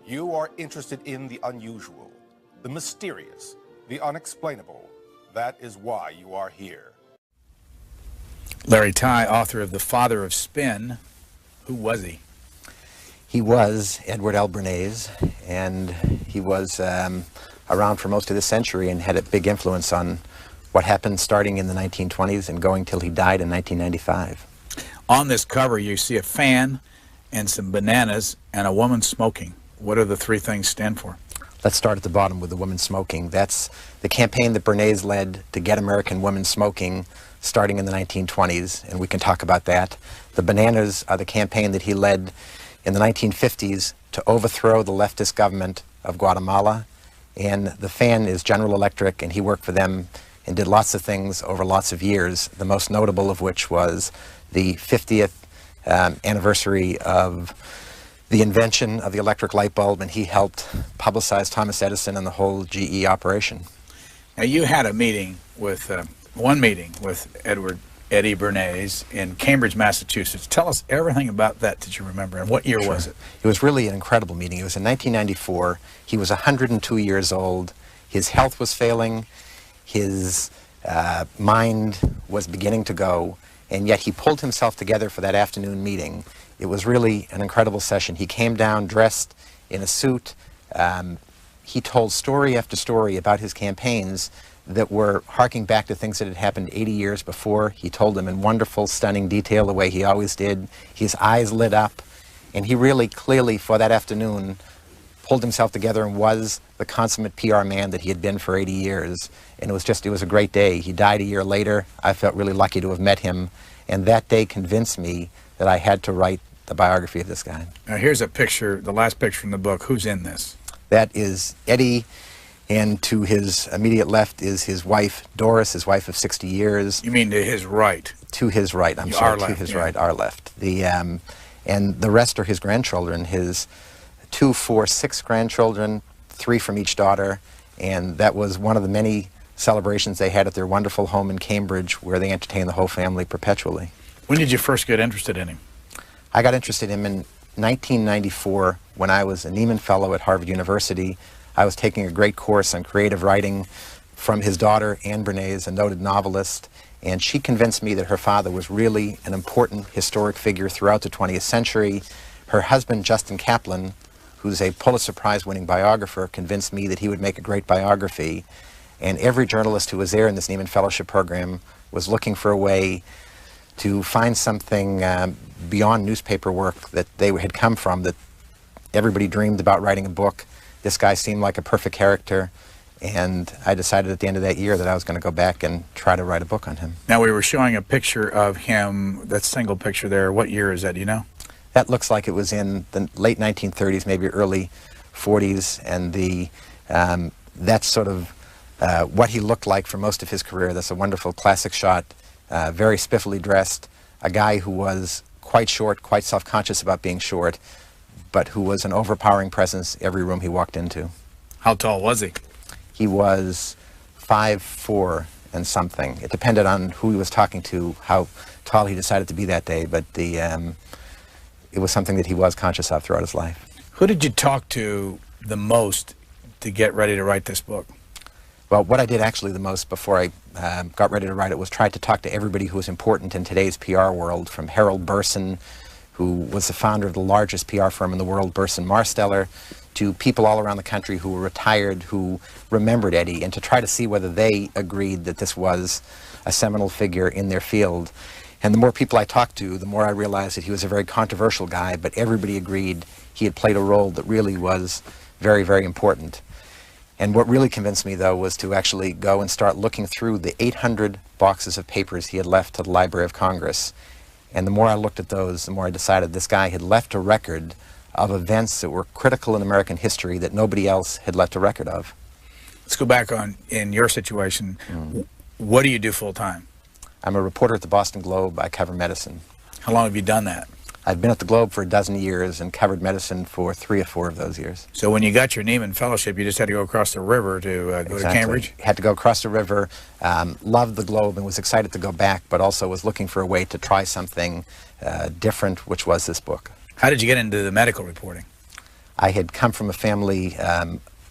You are interested in the unusual, the mysterious, the unexplainable. That is why you are here. Larry Tye, author of The Father of Spin. Who was he? He was Edward L. Bernays, and he was around for most of the century and had a big influence on what happened starting in the 1920s and going till he died in 1995. On this cover, you see a fan and some bananas and a woman smoking. What do the three things stand for? Let's start at the bottom with the woman smoking. That's the campaign that Bernays led to get American women smoking starting in the 1920s, and we can talk about that. The bananas are the campaign that he led in the 1950s to overthrow the leftist government of Guatemala, and the fan is General Electric, and he worked for them and did lots of things over lots of years, the most notable of which was the 50th anniversary of the invention of the electric light bulb, and he helped publicize Thomas Edison and the whole GE operation. Now, you had a meeting with, one meeting with Eddie Bernays in Cambridge, Massachusetts. Tell us everything about that you remember, and what year was it? It was really an incredible meeting. It was in 1994. He was 102 years old. His health was failing. His mind was beginning to go, and yet he pulled himself together for that afternoon meeting. It was really an incredible session. He came down dressed in a suit. He told story after story about his campaigns that were harking back to things that had happened 80 years before. He told them in wonderful, stunning detail the way he always did. His eyes lit up, and he really clearly, for that afternoon, pulled himself together and was the consummate PR man that he had been for 80 years. And it was a great day. He died a year later. I felt really lucky to have met him, and that day convinced me that I had to write the biography of this guy. Now, here's a picture, the last picture in the book. Who's in this? That is Eddie, and to his immediate left is his wife, Doris, his wife of 60 years. You mean to his right? To his right, I'm sorry, to his right, our left. And the rest are his grandchildren, his 2, 4, 6 grandchildren, 3 from each daughter, and that was one of the many celebrations they had at their wonderful home in Cambridge, where they entertained the whole family perpetually. When did you first get interested in him? I got interested in him in 1994 when I was a Nieman Fellow at Harvard University. I was taking a great course on creative writing from his daughter, Anne Bernays, a noted novelist, and she convinced me that her father was really an important historic figure throughout the 20th century. Her husband, Justin Kaplan, who's a Pulitzer Prize-winning biographer, convinced me that he would make a great biography, and every journalist who was there in this Nieman Fellowship program was looking for a way to find something beyond newspaper work that they had come from, that everybody dreamed about writing a book. This guy seemed like a perfect character, and I decided at the end of that year that I was going to go back and try to write a book on him. Now, we were showing a picture of him, that single picture there. What year is that, do you know? That looks like it was in the late 1930s, maybe early 40s, and that's sort of what he looked like for most of his career. That's a wonderful classic shot, very spiffily dressed, a guy who was quite short, quite self-conscious about being short, but who was an overpowering presence every room he walked into. How tall was he? He was 5'4" and something. It depended on who he was talking to, how tall he decided to be that day, but it was something that he was conscious of throughout his life. Who did you talk to the most to get ready to write this book? Well, what I did actually the most before I got ready to write it was try to talk to everybody who was important in today's PR world, from Harold Burson, who was the founder of the largest PR firm in the world, Burson Marsteller, to people all around the country who were retired, who remembered Eddie, and to try to see whether they agreed that this was a seminal figure in their field. And the more people I talked to, the more I realized that he was a very controversial guy, but everybody agreed he had played a role that really was very, very important. And what really convinced me, though, was to actually go and start looking through the 800 boxes of papers he had left to the Library of Congress. And the more I looked at those, the more I decided this guy had left a record of events that were critical in American history that nobody else had left a record of. Let's go back in your situation. What do you do full-time? I'm a reporter at the Boston Globe. I cover medicine. How long have you done that? I've been at the Globe for 12 years and covered medicine for 3 or 4 of those years. So when you got your Nieman Fellowship, you just had to go across the river to go to Cambridge? Had to go across the river, loved the Globe and was excited to go back, but also was looking for a way to try something different, which was this book. How did you get into the medical reporting? I had come from a family,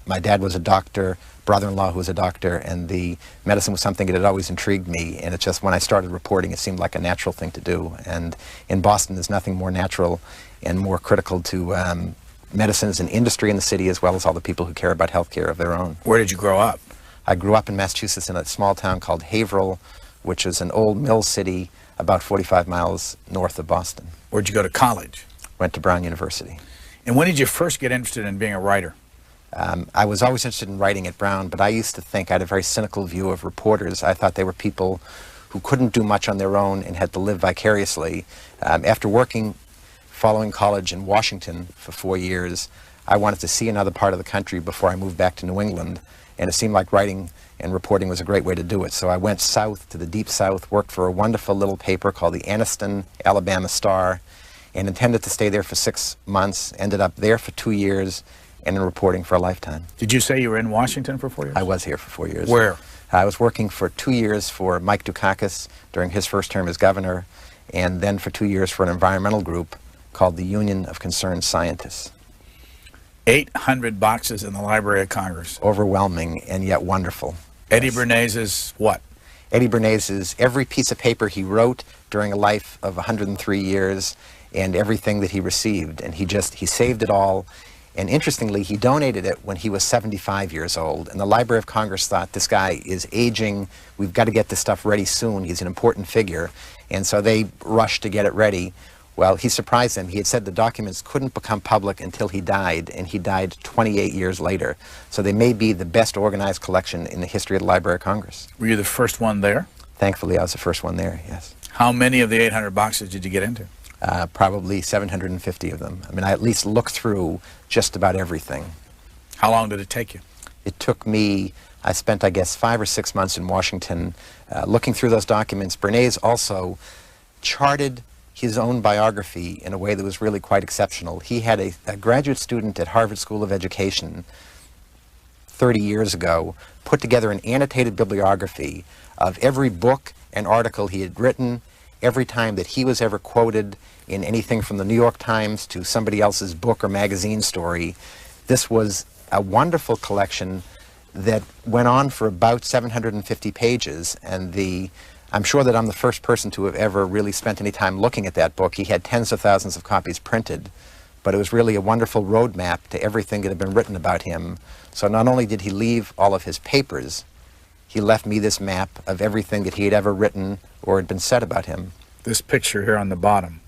my dad was a doctor, brother-in-law who was a doctor, and the medicine was something that had always intrigued me, and it just, when I started reporting, it seemed like a natural thing to do. And in Boston, there's nothing more natural and more critical to medicine as an industry in the city, as well as all the people who care about healthcare of their own. Where did you grow up? I grew up in Massachusetts in a small town called Haverhill, which is an old mill city about 45 miles north of Boston. Where'd you go to college? Went to Brown University. And when did you first get interested in being a writer? I was always interested in writing at Brown, but I used to think I had a very cynical view of reporters. I thought they were people who couldn't do much on their own and had to live vicariously. After working, following college in Washington for 4 years, I wanted to see another part of the country before I moved back to New England, and it seemed like writing and reporting was a great way to do it. So I went south to the deep south, worked for a wonderful little paper called the Anniston, Alabama Star, and intended to stay there for 6 months, ended up there for 2 years, and in reporting for a lifetime. Did you say you were in Washington for 4 years? I was here for 4 years. Where? I was working for 2 years for Mike Dukakis during his first term as governor, and then for 2 years for an environmental group called the Union of Concerned Scientists. 800 boxes in the Library of Congress. Overwhelming and yet wonderful. Eddie Yes. Bernays is what? Eddie Bernays is every piece of paper he wrote during a life of 103 years and everything that he received, and he saved it all. And interestingly, he donated it when he was 75 years old, and the Library of Congress thought, this guy is aging, we've got to get this stuff ready soon, he's an important figure, and so they rushed to get it ready. Well, he surprised them. He had said the documents couldn't become public until he died, and he died 28 years later. So they may be the best organized collection in the history of the Library of Congress. Were you the first one there? Thankfully, I was the first one there, yes. How many of the 800 boxes did you get into? Probably 750 of them. I mean, I at least looked through just about everything. How long did it take you? It took me, I spent, I guess, 5 or 6 months in Washington looking through those documents. Bernays also charted his own biography in a way that was really quite exceptional. He had a graduate student at Harvard School of Education 30 years ago put together an annotated bibliography of every book and article he had written, every time that he was ever quoted in anything from the New York Times to somebody else's book or magazine story. This was a wonderful collection that went on for about 750 pages, and I'm sure that I'm the first person to have ever really spent any time looking at that book. He had tens of thousands of copies printed, but it was really a wonderful roadmap to everything that had been written about him. So not only did he leave all of his papers, he left me this map of everything that he had ever written or had been said about him. This picture here on the bottom.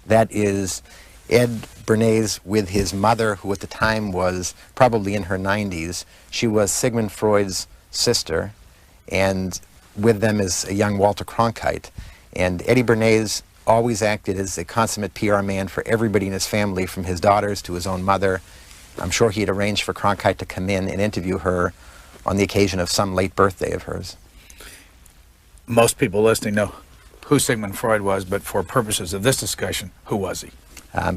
That is Ed Bernays with his mother, who at the time was probably in her 90s. She was Sigmund Freud's sister, and with them is a young Walter Cronkite. And Eddie Bernays always acted as a consummate PR man for everybody in his family, from his daughters to his own mother. I'm sure he had arranged for Cronkite to come in and interview her on the occasion of some late birthday of hers. Most people listening know who Sigmund Freud was, but for purposes of this discussion, who was he?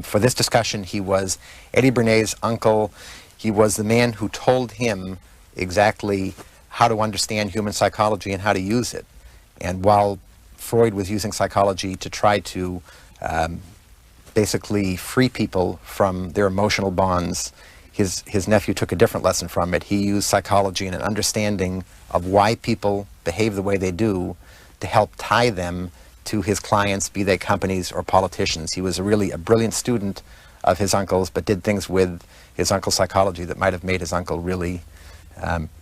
For this discussion, he was Eddie Bernays' uncle. He was the man who told him exactly how to understand human psychology and how to use it. And while Freud was using psychology to try to basically free people from their emotional bonds, his nephew took a different lesson from it. He used psychology and an understanding of why people behave the way they do to help tie them to his clients, be they companies or politicians. He was really a brilliant student of his uncle's, but did things with his uncle's psychology that might have made his uncle really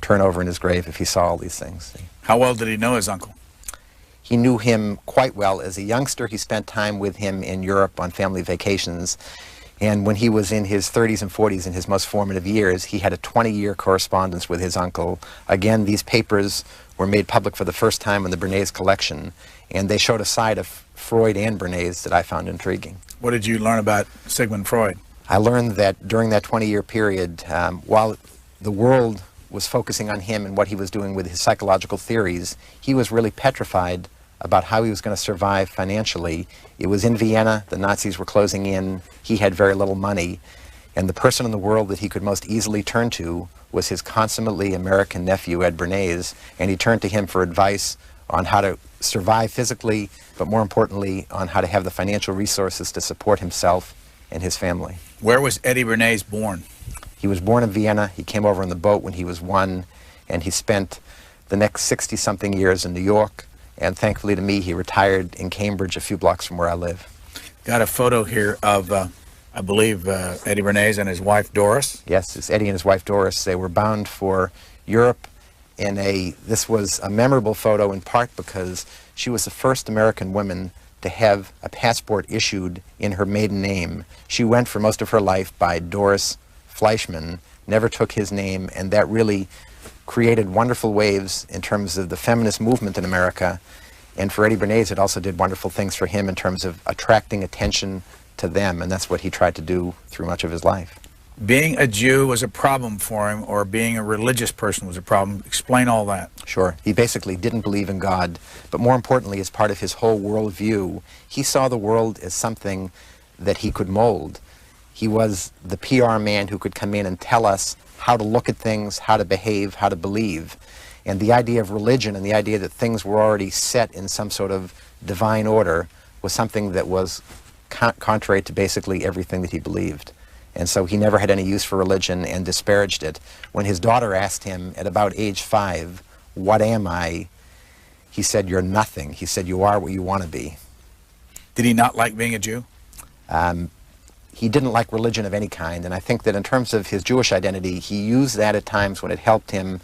turn over in his grave if he saw all these things. How well did he know his uncle? He knew him quite well. As a youngster, he spent time with him in Europe on family vacations. And when he was in his 30s and 40s, in his most formative years, he had a 20-year correspondence with his uncle. Again, these papers were made public for the first time in the Bernays collection, and they showed a side of Freud and Bernays that I found intriguing. What did you learn about Sigmund Freud? I learned that during that 20-year period, while the world was focusing on him and what he was doing with his psychological theories, he was really petrified about how he was going to survive financially. It was in Vienna, the Nazis were closing in, he had very little money, and the person in the world that he could most easily turn to was his consummately American nephew, Ed Bernays, and he turned to him for advice on how to survive physically, but more importantly, on how to have the financial resources to support himself and his family. Where was Eddie Bernays born? He was born in Vienna. He came over on the boat when he was 1, and he spent the next 60-something years in New York, and thankfully to me, he retired in Cambridge, a few blocks from where I live. Got a photo here of, I believe, Eddie Bernays and his wife, Doris. Yes, it's Eddie and his wife, Doris. They were bound for Europe this was a memorable photo in part because she was the first American woman to have a passport issued in her maiden name. She went for most of her life by Doris Fleischman, never took his name, and that really created wonderful waves in terms of the feminist movement in America. And for Eddie Bernays, it also did wonderful things for him in terms of attracting attention to them, and that's what he tried to do through much of his life. Being a Jew was a problem for him, or being a religious person was a problem. Explain all that. Sure. He basically didn't believe in God, but more importantly, as part of his whole worldview, he saw the world as something that he could mold. He was the PR man who could come in and tell us how to look at things, how to behave, how to believe. And the idea of religion and the idea that things were already set in some sort of divine order was something that was contrary to basically everything that he believed. And so he never had any use for religion and disparaged it. When his daughter asked him at about age 5, "What am I?" he said, "You're nothing." He said, "You are what you want to be." Did he not like being a Jew? He didn't like religion of any kind, and I think that in terms of his Jewish identity, he used that at times when it helped him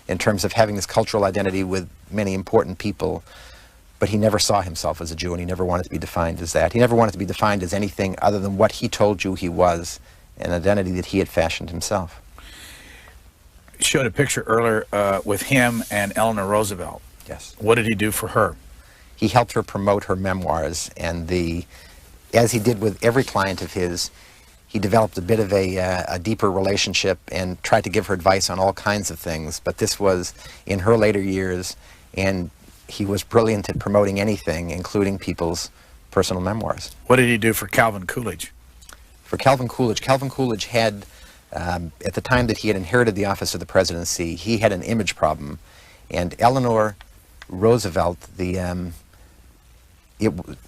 in terms of having this cultural identity with many important people, but he never saw himself as a Jew, and he never wanted to be defined as that. He never wanted to be defined as anything other than what he told you he was, an identity that he had fashioned himself. Showed a picture earlier with him and Eleanor Roosevelt. Yes. What did he do for her? He helped her promote her memoirs, and as he did with every client of his, he developed a bit of a deeper relationship and tried to give her advice on all kinds of things. But this was in her later years, and he was brilliant at promoting anything, including people's personal memoirs. What did he do for Calvin Coolidge? For Calvin Coolidge had, at the time that he had inherited the office of the presidency, he had an image problem. And Eleanor Roosevelt,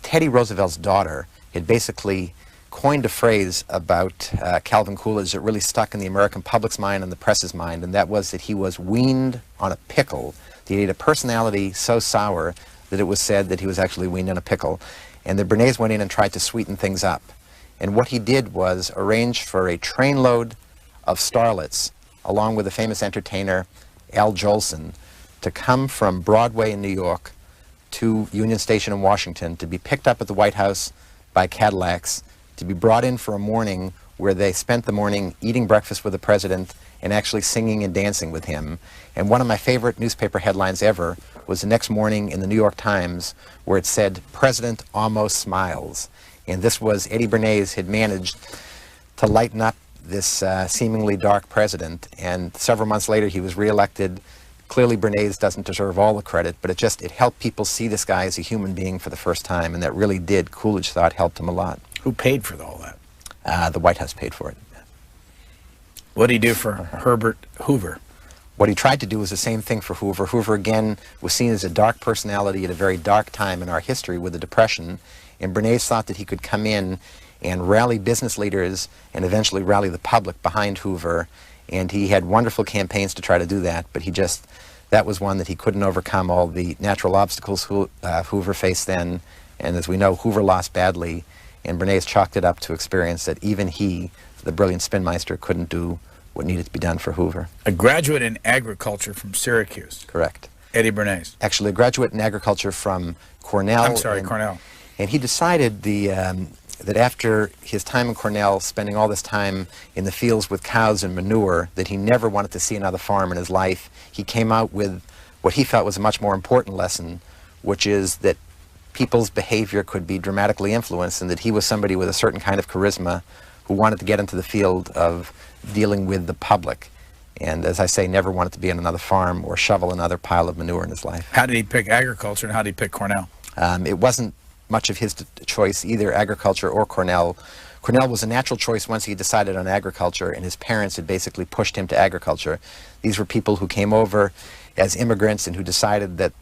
Teddy Roosevelt's daughter, had basically coined a phrase about Calvin Coolidge that really stuck in the American public's mind and the press's mind, and that was that he was weaned on a pickle. He had a personality so sour that it was said that he was actually weaned on a pickle. And the Bernays went in and tried to sweeten things up. And what he did was arrange for a trainload of starlets, along with the famous entertainer Al Jolson, to come from Broadway in New York to Union Station in Washington, to be picked up at the White House by Cadillacs, to be brought in for a morning where they spent the morning eating breakfast with the president and actually singing and dancing with him. And one of my favorite newspaper headlines ever was the next morning in the New York Times, where it said, "President almost smiles." And this was Eddie Bernays had managed to lighten up this seemingly dark president, and several months later he was reelected. Clearly Bernays doesn't deserve all the credit, but it helped people see this guy as a human being for the first time, and that really did, Coolidge thought, helped him a lot. Who paid for all that? The White House paid for it. What did he do for Herbert Hoover? What he tried to do was the same thing for Hoover. Hoover, again, was seen as a dark personality at a very dark time in our history with the Depression, and Bernays thought that he could come in and rally business leaders and eventually rally the public behind Hoover, and he had wonderful campaigns to try to do that, but that was one that he couldn't overcome all the natural obstacles Hoover faced then, and as we know, Hoover lost badly, and Bernays chalked it up to experience that even he, the brilliant spinmeister, couldn't do what needed to be done for Hoover. A graduate in agriculture from Syracuse. Correct. Eddie Bernays. Actually, a graduate in agriculture from Cornell. Cornell. And he decided that after his time in Cornell, spending all this time in the fields with cows and manure, that he never wanted to see another farm in his life. He came out with what he felt was a much more important lesson, which is that people's behavior could be dramatically influenced, and that he was somebody with a certain kind of charisma who wanted to get into the field of dealing with the public. And as I say, never wanted to be on another farm or shovel another pile of manure in his life. How did he pick agriculture, and how did he pick Cornell? It wasn't much of his choice, either agriculture or Cornell. Cornell was a natural choice once he decided on agriculture, and his parents had basically pushed him to agriculture. These were people who came over as immigrants and who decided that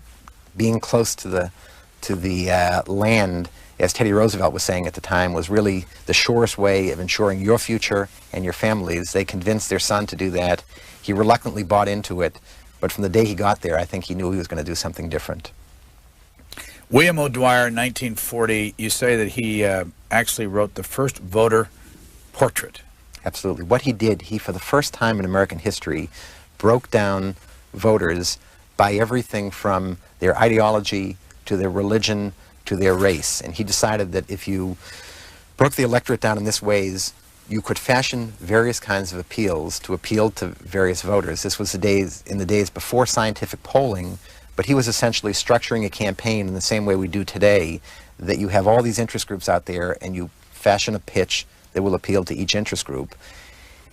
being close to the land as Teddy Roosevelt was saying at the time, was really the surest way of ensuring your future and your families. They convinced their son to do that. He reluctantly bought into it, but from the day he got there, I think he knew he was going to do something different. William O'Dwyer, 1940, you say that he actually wrote the first voter portrait. Absolutely. What he did, he, for the first time in American history, broke down voters by everything from their ideology to their religion to their race. And he decided that if you broke the electorate down in this ways, you could fashion various kinds of appeals to appeal to various voters. This was in the days before scientific polling, but he was essentially structuring a campaign in the same way we do today, that you have all these interest groups out there and you fashion a pitch that will appeal to each interest group.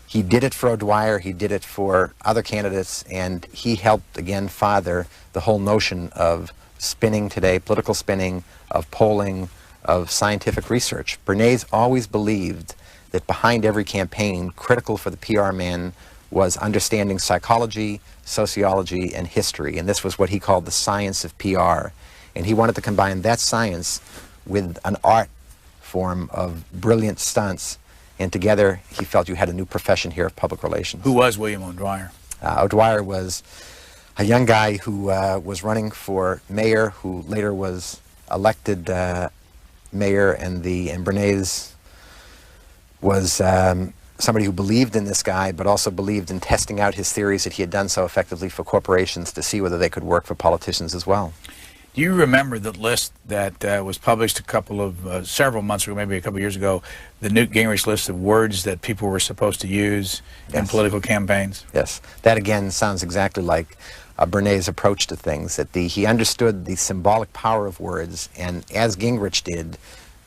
He did it for O'Dwyer, he did it for other candidates, and he helped, again, father the whole notion of spinning today, political spinning, of polling, of scientific research. Bernays always believed that behind every campaign, critical for the PR man, was understanding psychology, sociology, and history. And this was what he called the science of PR. And he wanted to combine that science with an art form of brilliant stunts. And together, he felt you had a new profession here of public relations. Who was William O'Dwyer? O'Dwyer was a young guy who was running for mayor, who later was elected mayor, and Bernays was somebody who believed in this guy, but also believed in testing out his theories that he had done so effectively for corporations to see whether they could work for politicians as well. Do you remember the list that was published several months ago, maybe a couple of years ago, the Newt Gingrich list of words that people were supposed to use in political campaigns? Yes. That, again, sounds exactly like Bernays' approach to things, that he understood the symbolic power of words, and as Gingrich did,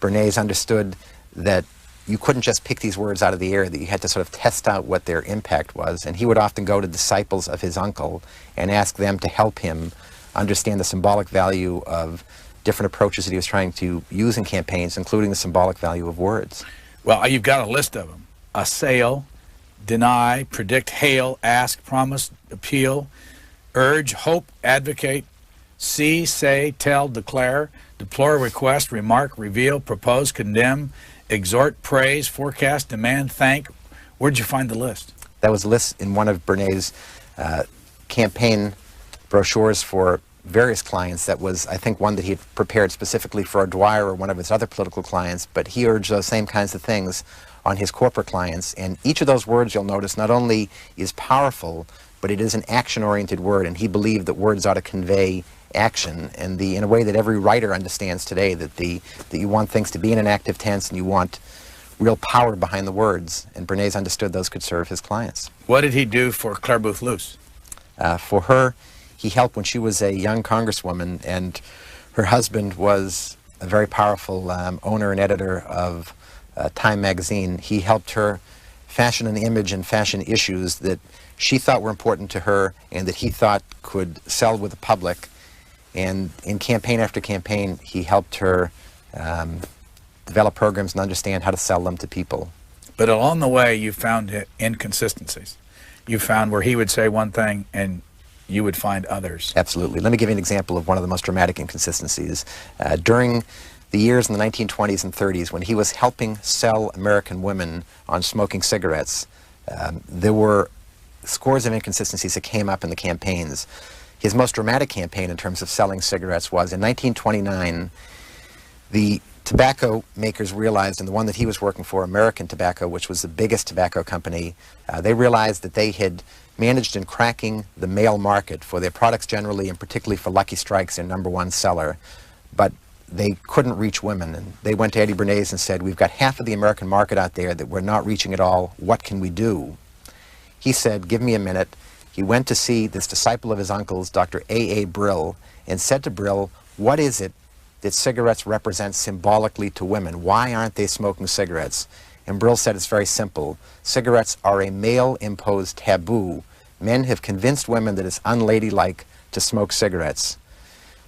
Bernays understood that you couldn't just pick these words out of the air, that you had to sort of test out what their impact was. And he would often go to disciples of his uncle and ask them to help him understand the symbolic value of different approaches that he was trying to use in campaigns, including the symbolic value of words. Well, you've got a list of them. Assail, deny, predict, hail, ask, promise, appeal, urge, hope, advocate, see, say, tell, declare, deplore, request, remark, reveal, propose, condemn, exhort, praise, forecast, demand, thank. Where'd you find the list? That was a list in one of Bernays' campaign brochures for various clients. That was, I think, one that he had prepared specifically for O'Dwyer or one of his other political clients, but he urged those same kinds of things on his corporate clients. And each of those words, you'll notice, not only is powerful, but it is an action-oriented word, and he believed that words ought to convey action, and in a way that every writer understands today, that you want things to be in an active tense and you want real power behind the words, and Bernays understood those could serve his clients. What did he do for Clare Boothe Luce? For her, he helped when she was a young congresswoman, and her husband was a very powerful owner and editor of Time magazine. He helped her fashion an image and fashion issues that she thought were important to her and that he thought could sell with the public. And in campaign after campaign, he helped her develop programs and understand how to sell them to people. But along the way, you found inconsistencies. You found where he would say one thing and you would find others. Absolutely. Let me give you an example of one of the most dramatic inconsistencies. During the years in the 1920s and 30s, when he was helping sell American women on smoking cigarettes, there were scores of inconsistencies that came up in the campaigns. His most dramatic campaign in terms of selling cigarettes was in 1929, the tobacco makers realized, and the one that he was working for, American Tobacco, which was the biggest tobacco company, they realized that they had managed in cracking the male market for their products generally, and particularly for Lucky Strikes, their #1 seller, but they couldn't reach women. And they went to Eddie Bernays and said, we've got half of the American market out there that we're not reaching at all. What can we do? He said, give me a minute. He went to see this disciple of his uncle's, Dr. A.A. Brill, and said to Brill, what is it that cigarettes represent symbolically to women? Why aren't they smoking cigarettes? And Brill said, it's very simple. Cigarettes are a male-imposed taboo. Men have convinced women that it's unladylike to smoke cigarettes.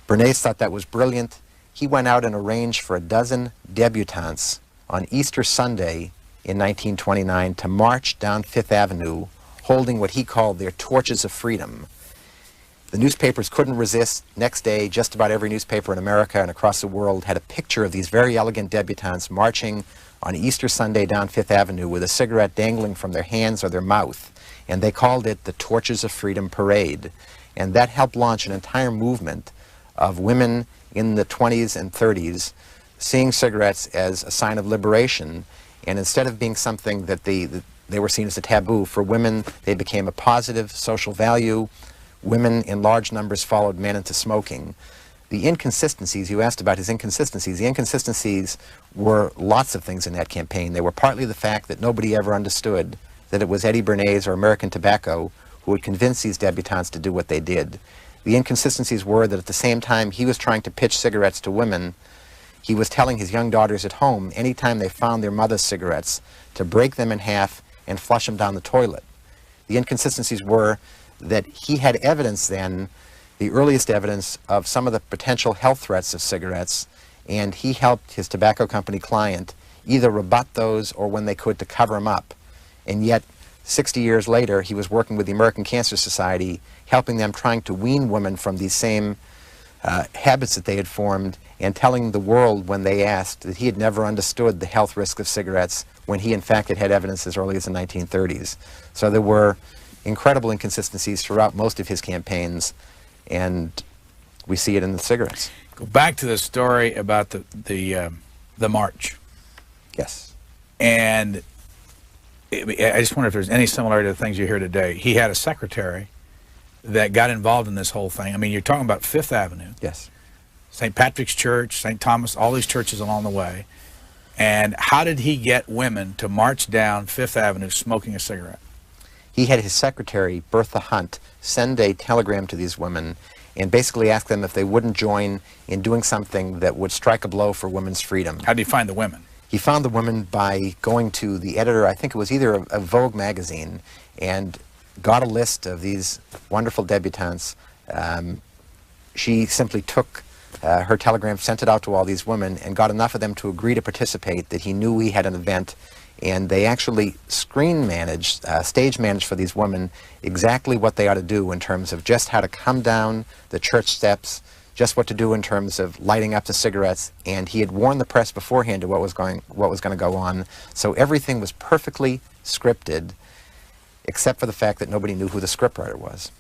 Bernays thought that was brilliant. He went out and arranged for a dozen debutantes on Easter Sunday in 1929 to march down Fifth Avenue holding what he called their torches of freedom. The newspapers couldn't resist. Next day, just about every newspaper in America and across the world had a picture of these very elegant debutantes marching on Easter Sunday down Fifth Avenue with a cigarette dangling from their hands or their mouth. And they called it the Torches of Freedom Parade. And that helped launch an entire movement of women in the 20s and 30s seeing cigarettes as a sign of liberation. And instead of being something that they were seen as a taboo, for women, they became a positive social value. Women in large numbers followed men into smoking. The inconsistencies, you asked about his inconsistencies, the inconsistencies were lots of things in that campaign. They were partly the fact that nobody ever understood that it was Eddie Bernays or American Tobacco who would convince these debutantes to do what they did. The inconsistencies were that at the same time he was trying to pitch cigarettes to women, he was telling his young daughters at home, anytime they found their mother's cigarettes, to break them in half and flush them down the toilet. The inconsistencies were that he had evidence then, the earliest evidence of some of the potential health threats of cigarettes, and he helped his tobacco company client either rebut those or, when they could, to cover them up. And yet, 60 years later, he was working with the American Cancer Society, helping them, trying to wean women from these same habits that they had formed, and telling the world when they asked that he had never understood the health risk of cigarettes, when he in fact had evidence as early as the 1930s. So there were incredible inconsistencies throughout most of his campaigns, and we see it in the cigarettes. Go back to the story about the march. Yes. And I just wonder if there's any similarity to the things you hear today. He had a secretary that got involved in this whole thing. I mean, you're talking about Fifth Avenue. Yes. St. Patrick's Church, St. Thomas, all these churches along the way. And how did he get women to march down Fifth Avenue smoking a cigarette? He had his secretary, Bertha Hunt, send a telegram to these women and basically ask them if they wouldn't join in doing something that would strike a blow for women's freedom. How did he find the women? He found the women by going to the editor, I think it was either a Vogue magazine, and got a list of these wonderful debutantes. She simply took her telegram, sent it out to all these women, and got enough of them to agree to participate that he knew he had an event. And they actually screen managed, stage managed for these women exactly what they ought to do in terms of just how to come down the church steps, just what to do in terms of lighting up the cigarettes. And he had warned the press beforehand of what was going to go on. So everything was perfectly scripted, except for the fact that nobody knew who the scriptwriter was.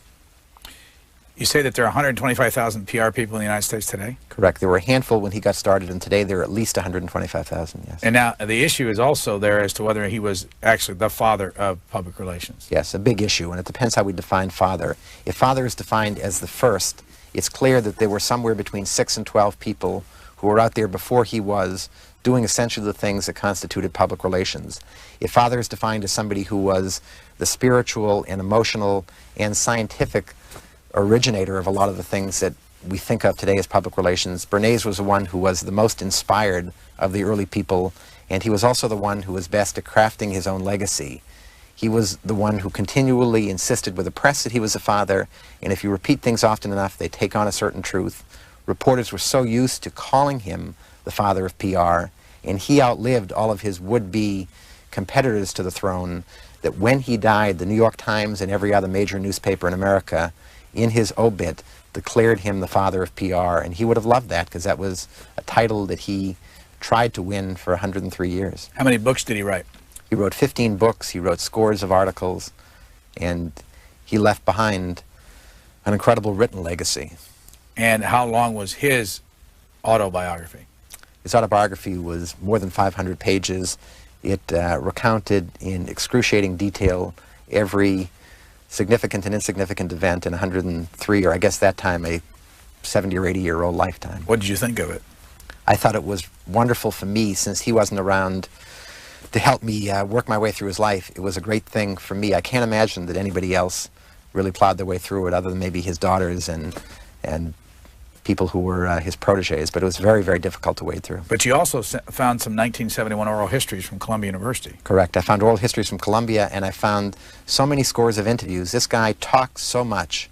You say that there are 125,000 PR people in the United States today? Correct. There were a handful when he got started, and today there are at least 125,000, yes. And now the issue is also there as to whether he was actually the father of public relations. Yes, a big issue, and it depends how we define father. If father is defined as the first, it's clear that there were somewhere between 6 and 12 people who were out there before he was doing essentially the things that constituted public relations. If father is defined as somebody who was the spiritual and emotional and scientific originator of a lot of the things that we think of today as public relations, Bernays was the one who was the most inspired of the early people, and he was also the one who was best at crafting his own legacy. He was the one who continually insisted with the press that he was a father, and if you repeat things often enough, they take on a certain truth. Reporters were so used to calling him the father of PR, and he outlived all of his would-be competitors to the throne, that when he died, the New York Times and every other major newspaper in America, in his obit, declared him the father of PR, and he would have loved that because that was a title that he tried to win for 103 years. How many books did he write? He wrote 15 books, he wrote scores of articles, and he left behind an incredible written legacy. And how long was his autobiography? His autobiography was more than 500 pages. It recounted in excruciating detail every significant and insignificant event in 103, or I guess that time, a 70 or 80-year-old lifetime. What did you think of it? I thought it was wonderful for me, since he wasn't around to help me work my way through his life. It was a great thing for me. I can't imagine that anybody else really plowed their way through it, other than maybe his daughters and people who were his protégés, but it was very, very difficult to wade through. But you also found some 1971 oral histories from Columbia University. Correct. I found oral histories from Columbia, and I found so many scores of interviews. This guy talked so much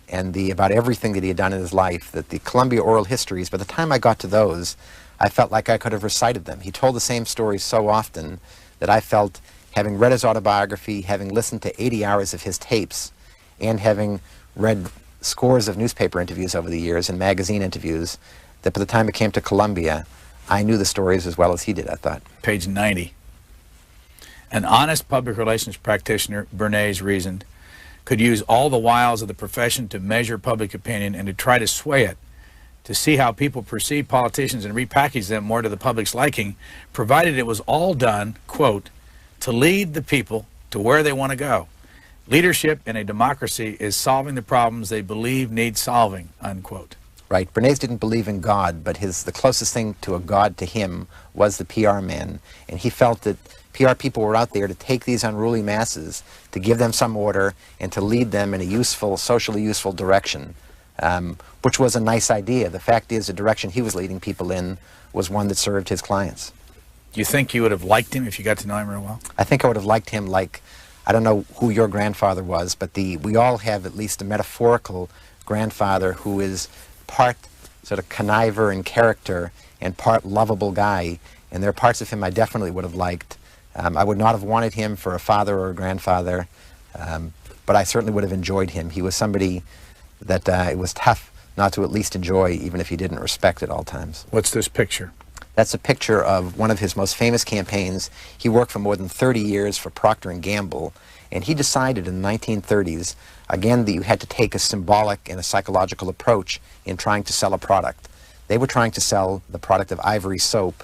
and about everything that he had done in his life that the Columbia oral histories, by the time I got to those, I felt like I could have recited them. He told the same stories so often that I felt, having read his autobiography, having listened to 80 hours of his tapes, and having read scores of newspaper interviews over the years and magazine interviews that by the time it came to Columbia, I knew the stories as well as he did, I thought. Page 90. An honest public relations practitioner, Bernays reasoned, could use all the wiles of the profession to measure public opinion and to try to sway it, to see how people perceive politicians and repackage them more to the public's liking, provided it was all done, quote, to lead the people to where they want to go. Leadership in a democracy is solving the problems they believe need solving, unquote. Right. Bernays didn't believe in God, but the closest thing to a God to him was the PR man. And he felt that PR people were out there to take these unruly masses, to give them some order, and to lead them in a useful, socially useful direction, which was a nice idea. The fact is, the direction he was leading people in was one that served his clients. Do you think you would have liked him if you got to know him real well? I think I would have liked him like, I don't know who your grandfather was, but we all have at least a metaphorical grandfather who is part sort of conniver in character and part lovable guy, and there are parts of him I definitely would have liked. I would not have wanted him for a father or a grandfather, but I certainly would have enjoyed him. He was somebody that it was tough not to at least enjoy, even if you didn't respect at all times. What's this picture? That's a picture of one of his most famous campaigns. He worked for more than 30 years for Procter & Gamble, and he decided in the 1930s, again, that you had to take a symbolic and a psychological approach in trying to sell a product. They were trying to sell the product of Ivory soap,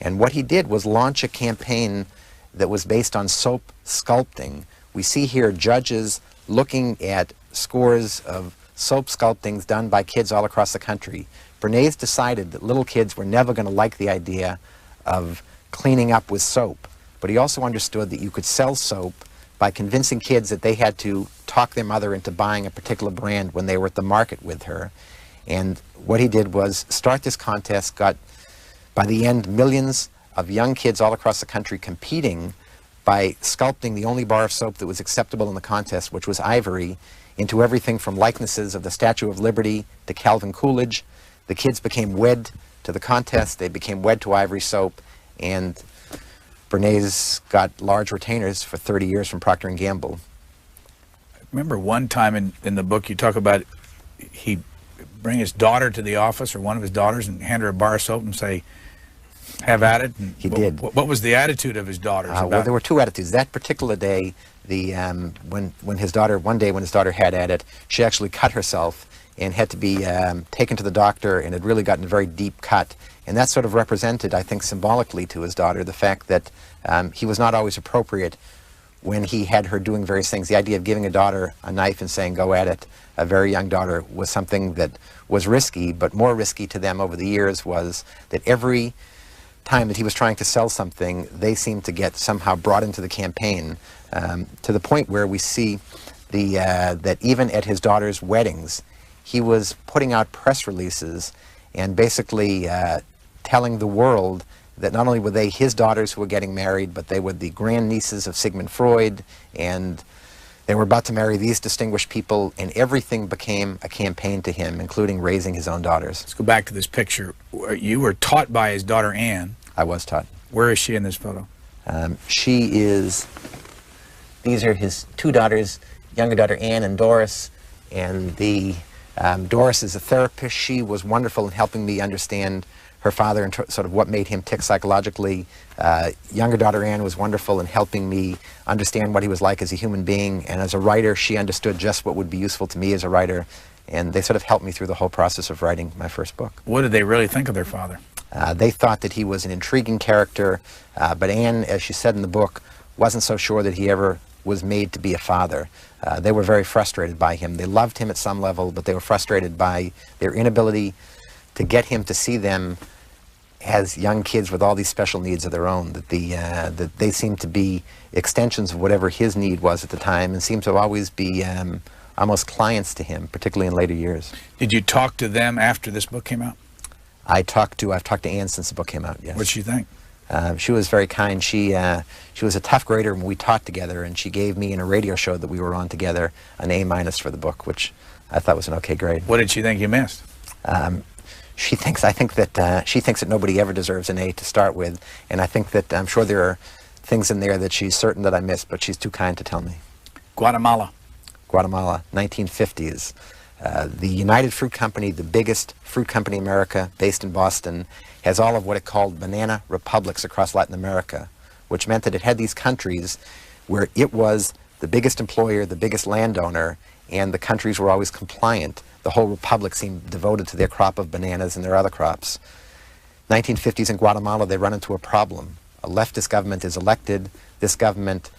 and what he did was launch a campaign that was based on soap sculpting. We see here judges looking at scores of soap sculptings done by kids all across the country. Bernays decided that little kids were never going to like the idea of cleaning up with soap, but he also understood that you could sell soap by convincing kids that they had to talk their mother into buying a particular brand when they were at the market with her. And what he did was start this contest, got, by the end, millions of young kids all across the country competing by sculpting the only bar of soap that was acceptable in the contest, which was ivory, into everything from likenesses of the Statue of Liberty to Calvin Coolidge. The kids became wed to the contest, they became wed to Ivory soap, and Bernays got large retainers for 30 years from Procter & Gamble. I remember one time in the book you talk about he'd bring his daughter to the office, or one of his daughters, and hand her a bar of soap and say, have at it. And he did. What was the attitude of his daughters? Well, there were two attitudes. That particular day, when his daughter had at it, she actually cut herself and had to be taken to the doctor, and had really gotten a very deep cut. And that sort of represented, I think, symbolically to his daughter, the fact that he was not always appropriate when he had her doing various things. The idea of giving a daughter a knife and saying, go at it, a very young daughter, was something that was risky, but more risky to them over the years was that every time that he was trying to sell something, they seemed to get somehow brought into the campaign, to the point where we see that even at his daughter's weddings, he was putting out press releases and basically telling the world that not only were they his daughters who were getting married, but they were the grandnieces of Sigmund Freud, and they were about to marry these distinguished people, and everything became a campaign to him, including raising his own daughters. Let's go back to this picture. You were taught by his daughter, Anne. I was taught. Where is she in this photo? These are his two daughters, younger daughter Anne and Doris, and Doris is a therapist. She was wonderful in helping me understand her father and sort of what made him tick psychologically. Younger daughter Anne was wonderful in helping me understand what he was like as a human being, and as a writer, she understood just what would be useful to me as a writer, and they sort of helped me through the whole process of writing my first book. What did they really think of their father? They thought that he was an intriguing character, but Anne, as she said in the book, wasn't so sure that he ever was made to be a father. They were very frustrated by him. They loved him at some level, but they were frustrated by their inability to get him to see them as young kids with all these special needs of their own, that they seemed to be extensions of whatever his need was at the time, and seemed to always be almost clients to him, particularly in later years. Did you talk to them after this book came out? I've talked to Anne since the book came out, yes. What'd she think? She was very kind. She was a tough grader when we taught together, and she gave me in a radio show that we were on together an A- for the book, which I thought was an okay grade. What did she think you missed? She thinks that nobody ever deserves an A to start with, and I think that I'm sure there are things in there that she's certain that I missed, but she's too kind to tell me. Guatemala. Guatemala, 1950s. The United Fruit Company, the biggest fruit company in America, based in Boston, has all of what it called banana republics across Latin America, which meant that it had these countries where it was the biggest employer, the biggest landowner, and the countries were always compliant. The whole republic seemed devoted to their crop of bananas and their other crops. 1950s in Guatemala, they run into a problem. A leftist government is elected. This government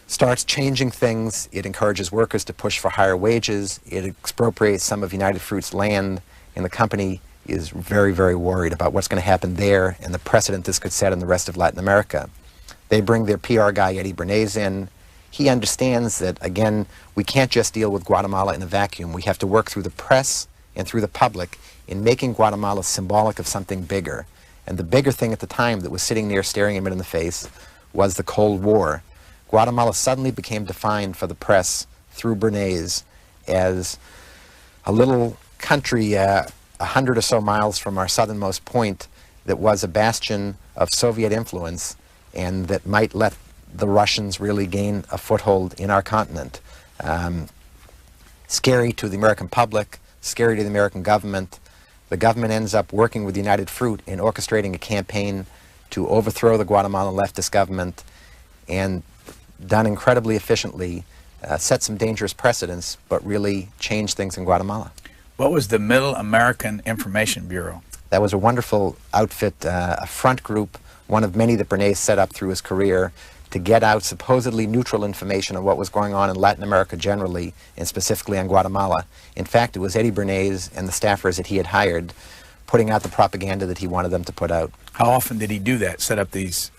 starts changing things. It encourages workers to push for higher wages. It expropriates some of United Fruit's land, and the company is very, very worried about what's going to happen there and the precedent this could set in the rest of Latin America. They bring their PR guy, Eddie Bernays, in. He understands that, again, we can't just deal with Guatemala in a vacuum. We have to work through the press and through the public in making Guatemala symbolic of something bigger. And the bigger thing at the time that was sitting there staring him in the face was the Cold War. Guatemala suddenly became defined for the press through Bernays as a little country 100 or so miles from our southernmost point that was a bastion of Soviet influence and that might let the Russians really gain a foothold in our continent. Scary to the American public, scary to the American government. The government ends up working with United Fruit in orchestrating a campaign to overthrow the Guatemalan leftist government, and done incredibly efficiently, set some dangerous precedents, but really changed things in Guatemala. What was the Middle American Information Bureau? That was a wonderful outfit, a front group, one of many that Bernays set up through his career to get out supposedly neutral information on what was going on in Latin America generally, and specifically on Guatemala. In fact, it was Eddie Bernays and the staffers that he had hired putting out the propaganda that he wanted them to put out. How often did he do that, set up these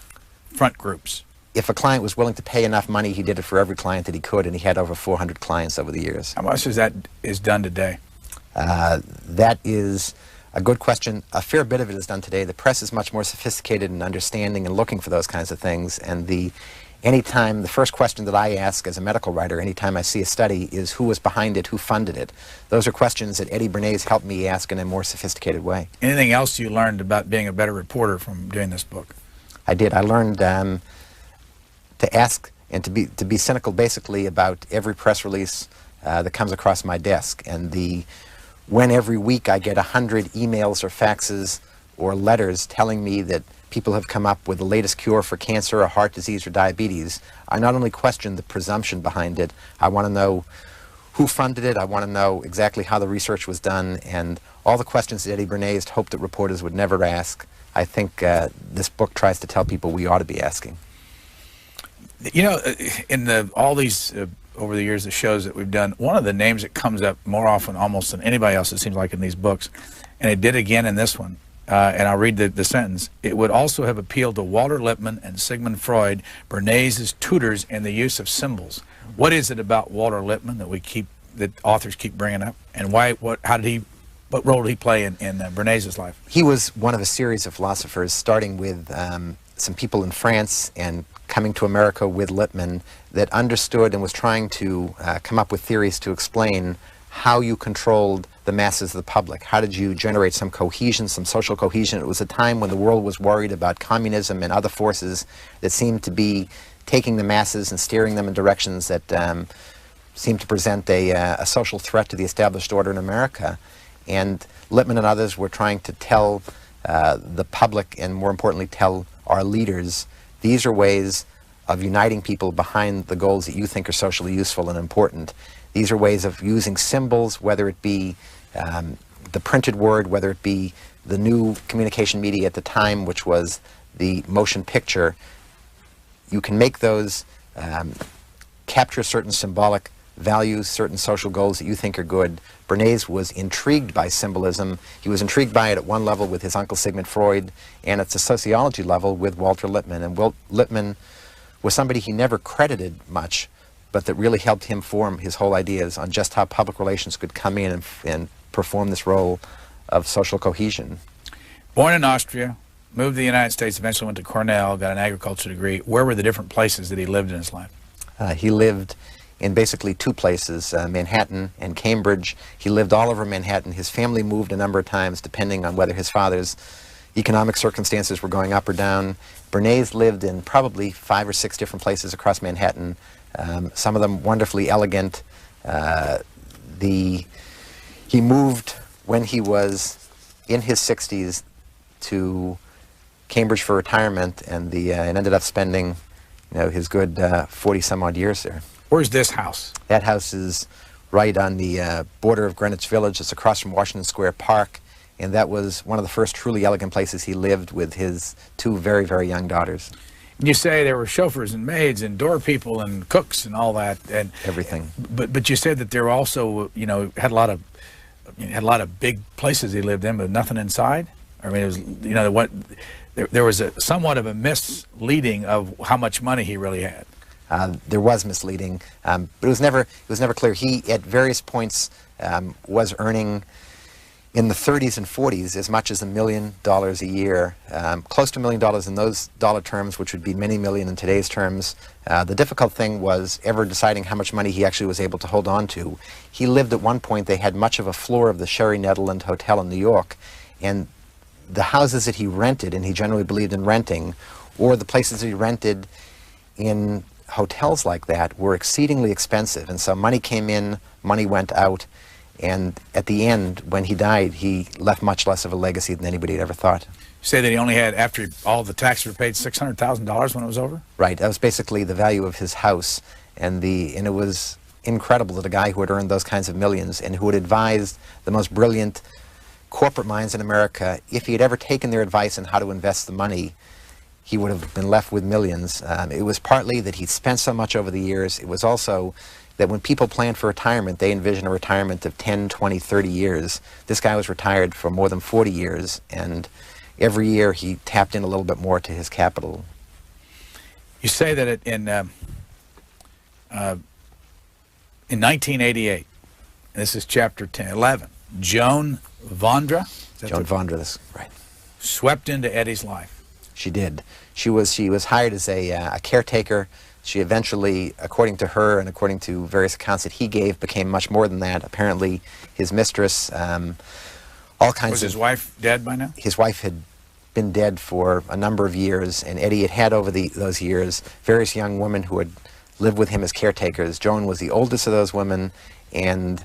front groups? If a client was willing to pay enough money, he did it for every client that he could, and he had over 400 clients over the years. How much is that done today? That is a good question. A fair bit of it is done today. The press is much more sophisticated in understanding and looking for those kinds of things. And the first question that I ask as a medical writer, anytime I see a study, is who was behind it, who funded it. Those are questions that Eddie Bernays helped me ask in a more sophisticated way. Anything else you learned about being a better reporter from doing this book? I did. I learned to ask and to be cynical basically about every press release that comes across my desk. And when every week I get 100 emails or faxes or letters telling me that people have come up with the latest cure for cancer or heart disease or diabetes, I not only question the presumption behind it, I want to know who funded it, I want to know exactly how the research was done, and all the questions that Eddie Bernays hoped that reporters would never ask. I think this book tries to tell people we ought to be asking. You know, in all these over the years, the shows that we've done, one of the names that comes up more often almost than anybody else, it seems like, in these books, and it did again in this one, and I'll read the sentence. It would also have appealed to Walter Lippmann and Sigmund Freud, Bernays' tutors in the use of symbols. What is it about Walter Lippmann that authors keep bringing up, and what role did he play in Bernays' life? He was one of a series of philosophers, starting with some people in France and coming to America with Lippmann, that understood and was trying to come up with theories to explain how you controlled the masses of the public. How did you generate some cohesion, some social cohesion? It was a time when the world was worried about communism and other forces that seemed to be taking the masses and steering them in directions that seemed to present a social threat to the established order in America. And Lippmann and others were trying to tell the public, and more importantly tell our leaders, these are ways of uniting people behind the goals that you think are socially useful and important. These are ways of using symbols, whether it be the printed word, whether it be the new communication media at the time, which was the motion picture. You can make those capture certain symbolic values, certain social goals that you think are good. Bernays was intrigued by symbolism. He was intrigued by it at one level with his uncle Sigmund Freud, and at a sociology level with Walter Lippmann. And Lippmann was somebody he never credited much, but that really helped him form his whole ideas on just how public relations could come in and perform this role of social cohesion. Born in Austria, moved to the United States, eventually went to Cornell, got an agriculture degree. Where were the different places that he lived in his life? He lived in basically two places, Manhattan and Cambridge. He lived all over Manhattan. His family moved a number of times depending on whether his father's economic circumstances were going up or down. Bernays lived in probably 5 or 6 different places across Manhattan, some of them wonderfully elegant. He moved when he was in his 60s to Cambridge for retirement, and ended up spending, his good 40 some odd years there. Where's this house? That house is right on the border of Greenwich Village. It's across from Washington Square Park, and that was one of the first truly elegant places he lived with his two very, very young daughters. And you say there were chauffeurs and maids and door people and cooks and all that, and Everything. But you said that there were also, had a lot of big places he lived in, but nothing inside. I mean, it was, there was somewhat of a misleading of how much money he really had. There was misleading, but it was never clear. He, at various points, was earning in the 30s and 40s as much as $1 million a year, close to $1 million in those dollar terms, which would be many million in today's terms. The difficult thing was ever deciding how much money he actually was able to hold on to. He lived at one point, they had much of a floor of the Sherry Netherland Hotel in New York, and the houses that he rented, and he generally believed in renting, or the places that he rented in hotels like that, were exceedingly expensive. And so money came in, money went out, and at the end, when he died, he left much less of a legacy than anybody had ever thought. You say that he only had, after all the taxes were paid, $600,000 when it was over? Right, that was basically the value of his house, and it was incredible that a guy who had earned those kinds of millions and who had advised the most brilliant corporate minds in America, if he had ever taken their advice on how to invest the money, he would have been left with millions. It was partly that he'd spent so much over the years. It was also that when people planned for retirement, they envisioned a retirement of 10, 20, 30 years. This guy was retired for more than 40 years, and every year he tapped in a little bit more to his capital. You say that in 1988, this is chapter 11, Joan Vondra, Joan Vondra, that's right, swept into Eddie's life. She did. She was hired as a caretaker. She eventually, according to her and according to various accounts that he gave, became much more than that. Apparently, his mistress, all kinds of... Was his wife dead by now? His wife had been dead for a number of years, and Eddie had over those years various young women who had lived with him as caretakers. Joan was the oldest of those women, and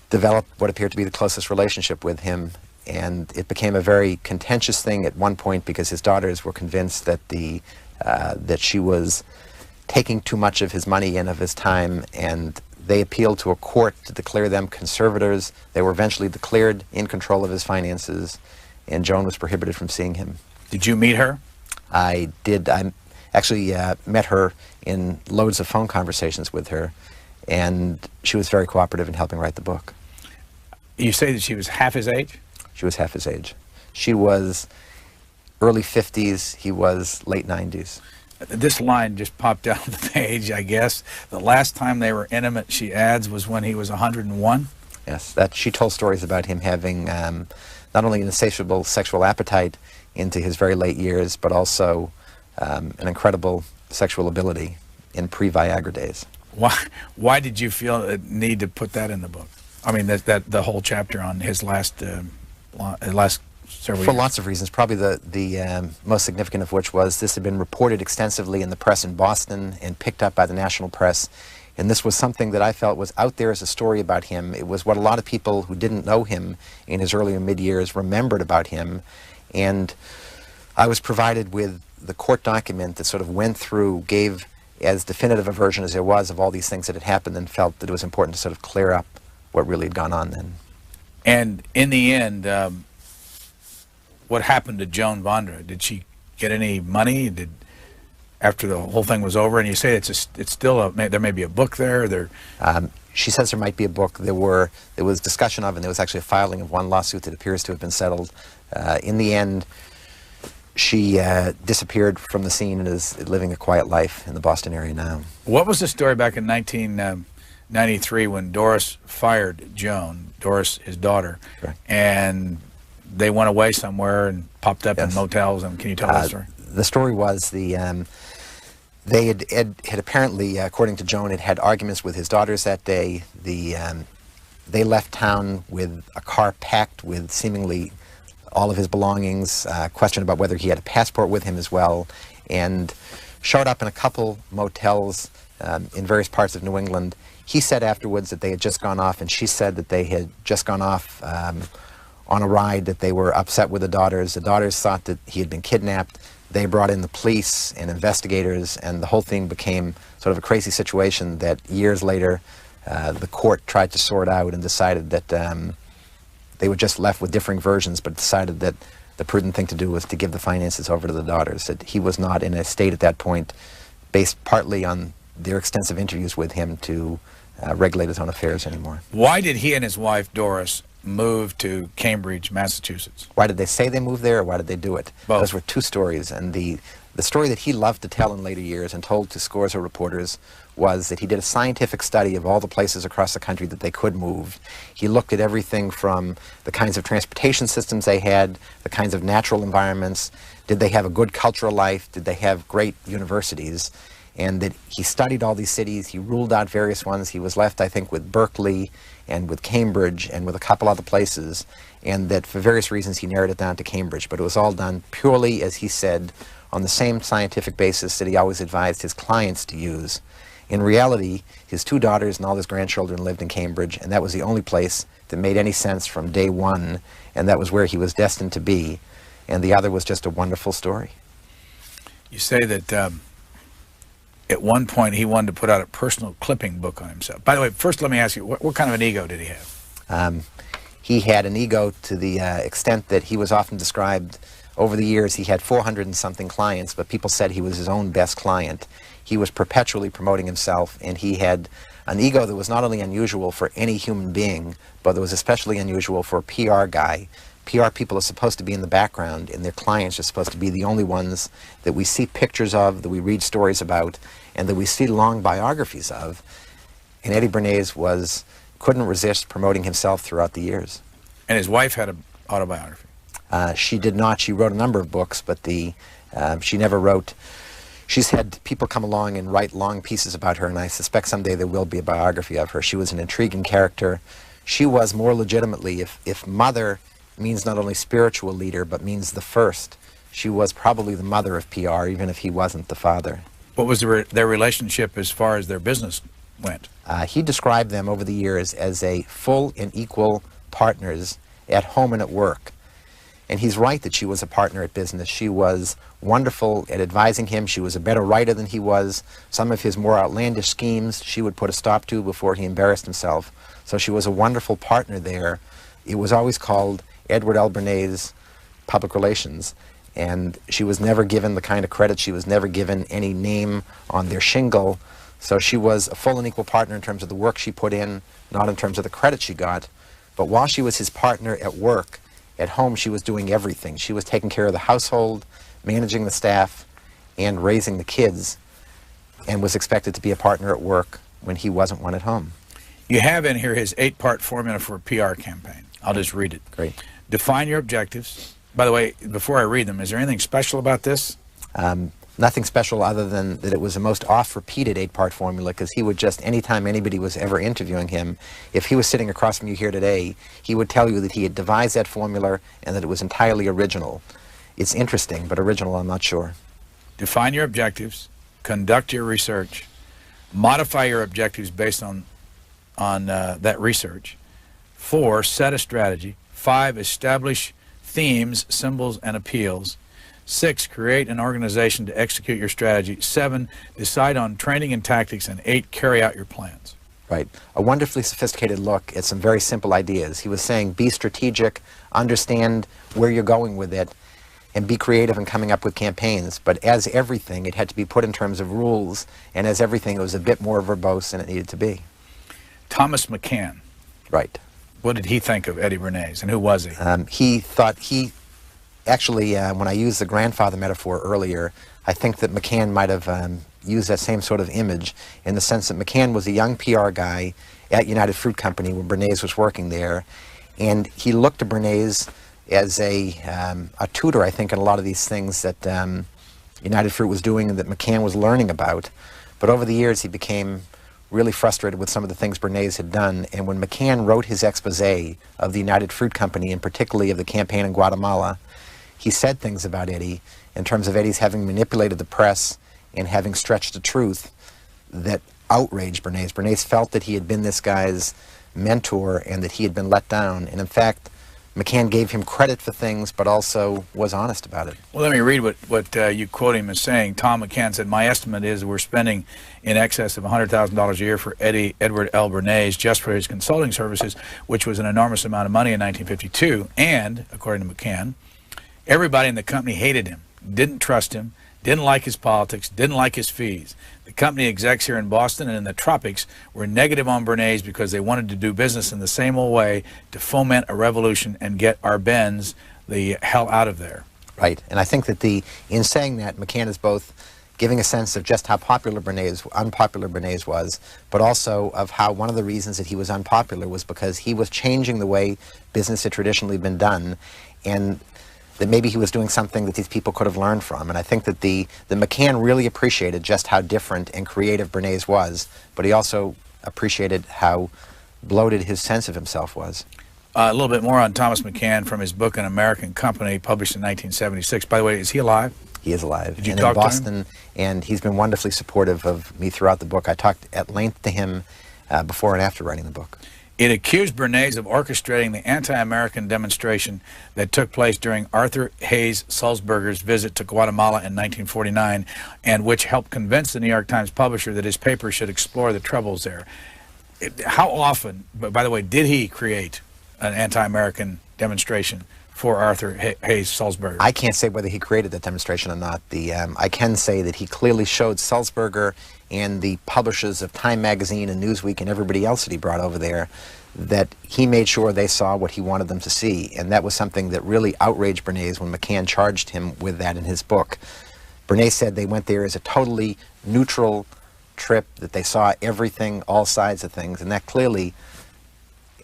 developed what appeared to be the closest relationship with him. And it became a very contentious thing at one point because his daughters were convinced that that she was taking too much of his money and of his time, and they appealed to a court to declare them conservators. They were eventually declared in control of his finances, and Joan was prohibited from seeing him. Did you meet her? I did. I actually met her in loads of phone conversations with her, and she was very cooperative in helping write the book. You say that she was half his age? She was half his age. She was early 50s, he was late 90s. This line just popped down the page, I guess. The last time they were intimate, she adds, was when he was 101? Yes, she told stories about him having not only an insatiable sexual appetite into his very late years, but also an incredible sexual ability in pre-Viagra days. Why did you feel a need to put that in the book? I mean, the whole chapter on his last several years. For lots of reasons. Probably the most significant of which was this had been reported extensively in the press in Boston and picked up by the national press. And this was something that I felt was out there as a story about him. It was what a lot of people who didn't know him in his early and mid-years remembered about him. And I was provided with the court document that sort of went through, gave as definitive a version as there was of all these things that had happened, and felt that it was important to sort of clear up what really had gone on then. And in the end, what happened to Joan Vondra? Did she get any money? After the whole thing was over? And you say it's still there may be a book there. She says there might be a book. There was discussion of, and there was actually a filing of one lawsuit that appears to have been settled. In the end, she disappeared from the scene and is living a quiet life in the Boston area now. What was the story back in 1993 when Doris fired Joan, Doris, his daughter, Correct. And they went away somewhere and popped up in motels? And can you tell that story? The story was they had apparently, according to Joan, had arguments with his daughters that day. They left town with a car packed with seemingly all of his belongings, question about whether he had a passport with him as well, and showed up in a couple motels in various parts of New England. He said afterwards that they had just gone off, and she said that they had just gone off on a ride, that they were upset with the daughters. The daughters thought that he had been kidnapped. They brought in the police and investigators, and the whole thing became sort of a crazy situation that years later the court tried to sort out and decided that they were just left with differing versions, but decided that the prudent thing to do was to give the finances over to the daughters, that he was not in a state at that point, based partly on their extensive interviews with him, to regulate his own affairs anymore. Why did he and his wife, Doris, move to Cambridge, Massachusetts? Why did they say they moved there, or why did they do it? Both. Those were two stories, and the story that he loved to tell in later years and told to scores of reporters was that he did a scientific study of all the places across the country that they could move. He looked at everything from the kinds of transportation systems they had, the kinds of natural environments, did they have a good cultural life, did they have great universities, and that he studied all these cities, he ruled out various ones. He was left, I think, with Berkeley and with Cambridge and with a couple other places, and that for various reasons he narrowed it down to Cambridge, but it was all done purely, as he said, on the same scientific basis that he always advised his clients to use. In reality, his two daughters and all his grandchildren lived in Cambridge, and that was the only place that made any sense from day one, and that was where he was destined to be, and the other was just a wonderful story. You say that at one point he wanted to put out a personal clipping book on himself. By the way, first let me ask you, what kind of an ego did he have? He had an ego to the extent that he was often described, over the years he had 400 and something clients, but people said he was his own best client. He was perpetually promoting himself, and he had an ego that was not only unusual for any human being, but it was especially unusual for a PR guy. PR people are supposed to be in the background, and their clients are supposed to be the only ones that we see pictures of, that we read stories about, and that we see long biographies of. And Eddie Bernays couldn't resist promoting himself throughout the years. And his wife had an autobiography. She did not. She wrote a number of books, but she never wrote. She's had people come along and write long pieces about her, and I suspect someday there will be a biography of her. She was an intriguing character. She was more legitimately, if mother means not only spiritual leader, but means the first, she was probably the mother of PR, even if he wasn't the father. What was their relationship as far as their business went? He described them over the years as a full and equal partners at home and at work. And he's right that she was a partner at business. She was wonderful at advising him. She was a better writer than he was. Some of his more outlandish schemes she would put a stop to before he embarrassed himself. So she was a wonderful partner there. It was always called Edward L. Bernays Public Relations, and she was never given the kind of credit. She was never given any name on their shingle. So she was a full and equal partner in terms of the work she put in, not in terms of the credit she got. But while she was his partner at work, at home she was doing everything. She was taking care of the household, managing the staff, and raising the kids, and was expected to be a partner at work when he wasn't one at home. You have in here his 8-part formula for a PR campaign. I'll just read it. Great. Define your objectives. By the way, before I read them, is there anything special about this? Nothing special other than that it was the most oft-repeated 8-part formula, because he would just, anytime anybody was ever interviewing him, if he was sitting across from you here today, he would tell you that he had devised that formula and that it was entirely original. It's interesting, but original I'm not sure. Define your objectives, conduct your research, modify your objectives based on that research. 4, set a strategy. 5, establish themes, symbols, and appeals. 6, create an organization to execute your strategy. 7, decide on training and tactics. And 8, carry out your plans. Right. A wonderfully sophisticated look at some very simple ideas. He was saying be strategic, understand where you're going with it, and be creative in coming up with campaigns. But as everything, it had to be put in terms of rules, and as everything, it was a bit more verbose than it needed to be. Thomas McCann. Right. What did he think of Eddie Bernays, and who was he? Actually, when I used the grandfather metaphor earlier, I think that McCann might have used that same sort of image, in the sense that McCann was a young PR guy at United Fruit Company when Bernays was working there, and he looked to Bernays as a tutor, I think, in a lot of these things that United Fruit was doing and that McCann was learning about. But over the years, he became really frustrated with some of the things Bernays had done, and when McCann wrote his expose of the United Fruit Company, and particularly of the campaign in Guatemala, he said things about Eddie in terms of Eddie's having manipulated the press and having stretched the truth that outraged Bernays. Bernays felt that he had been this guy's mentor and that he had been let down. And in fact, McCann gave him credit for things, but also was honest about it. Well, let me read what you quote him as saying. Tom McCann said, "My estimate is we're spending in excess of $100,000 a year for Edward L. Bernays just for his consulting services, which was an enormous amount of money in 1952. And, according to McCann, everybody in the company hated him, didn't trust him, didn't like his politics, didn't like his fees. The company execs here in Boston and in the tropics were negative on Bernays because they wanted to do business in the same old way to foment a revolution and get our Benz the hell out of there." Right, and I think that in saying that, McCann is both giving a sense of just how unpopular Bernays was, but also of how one of the reasons that he was unpopular was because he was changing the way business had traditionally been done, and that maybe he was doing something that these people could have learned from. And I think that the McCann really appreciated just how different and creative Bernays was, but he also appreciated how bloated his sense of himself was. A little bit more on Thomas McCann from his book, An American Company, published in 1976. By the way, is he alive? He is alive. Did you and talk in Boston, to him? And he's been wonderfully supportive of me throughout the book. I talked at length to him before and after writing the book. It accused Bernays of orchestrating the anti-American demonstration that took place during Arthur Hayes Sulzberger's visit to Guatemala in 1949, and which helped convince the New York Times publisher that his paper should explore the troubles there. How often, by the way, did he create an anti-American demonstration for Arthur Hayes Sulzberger? I can't say whether he created that demonstration or not. I can say that he clearly showed Sulzberger and the publishers of Time magazine and Newsweek and everybody else that he brought over there that he made sure they saw what he wanted them to see. And that was something that really outraged Bernays when McCann charged him with that in his book. Bernays said they went there as a totally neutral trip, that they saw everything, all sides of things, and that clearly,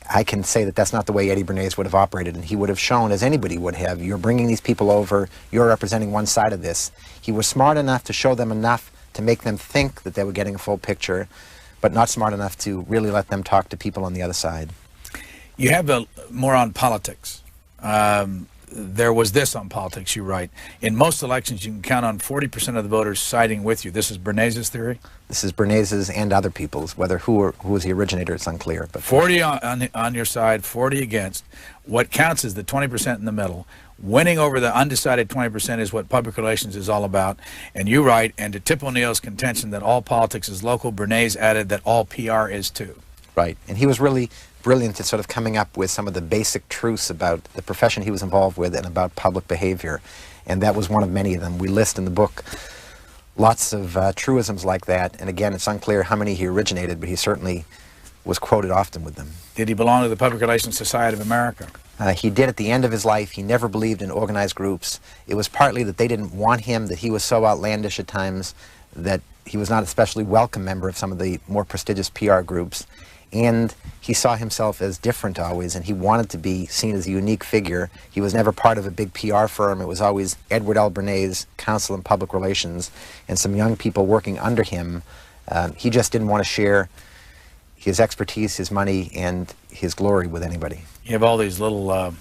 I can say that that's not the way Eddie Bernays would have operated, and he would have shown, as anybody would have, you're bringing these people over, you're representing one side of this. He was smart enough to show them enough to make them think that they were getting a full picture, but not smart enough to really let them talk to people on the other side. You have more on politics. There was this on politics, you write. In most elections, you can count on 40% of the voters siding with you. This is Bernays' theory? This is Bernays' and other people's. Whether who was the originator, it's unclear. But 40 on your side, 40 against. What counts is the 20% in the middle. Winning over the undecided 20% is what public relations is all about. And you write, and to Tip O'Neill's contention that all politics is local, Bernays added that all PR is too. Right, and he was really brilliant at sort of coming up with some of the basic truths about the profession he was involved with and about public behavior, and that was one of many of them. We list in the book lots of truisms like that, and again, it's unclear how many he originated, but he certainly was quoted often with them. Did he belong to the Public Relations Society of America? He did at the end of his life. He never believed in organized groups. It was partly that they didn't want him, that he was so outlandish at times that he was not a especially welcome member of some of the more prestigious PR groups. And he saw himself as different always, and he wanted to be seen as a unique figure. He was never part of a big PR firm. It was always Edward L. Bernays, Counsel in Public Relations, and some young people working under him. He just didn't want to share his expertise, his money, and his glory with anybody. You have all these little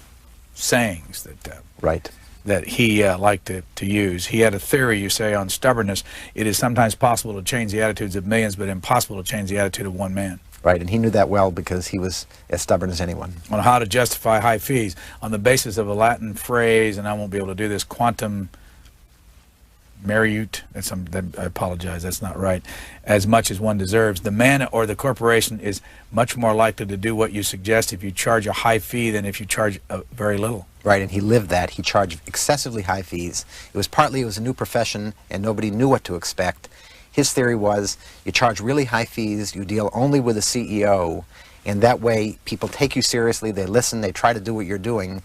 sayings that Right. that he liked to use. He had a theory, you say, on stubbornness. It is sometimes possible to change the attitudes of millions, but impossible to change the attitude of one man. Right, and he knew that well because he was as stubborn as anyone. On how to justify high fees on the basis of a Latin phrase, and I won't be able to do this, quantum merit, I apologize, that's not right, as much as one deserves. The man or the corporation is much more likely to do what you suggest if you charge a high fee than if you charge very little. Right, and he lived that. He charged excessively high fees. It was a new profession, and nobody knew what to expect. His theory was you charge really high fees, you deal only with the CEO, and that way people take you seriously, they listen, they try to do what you're doing,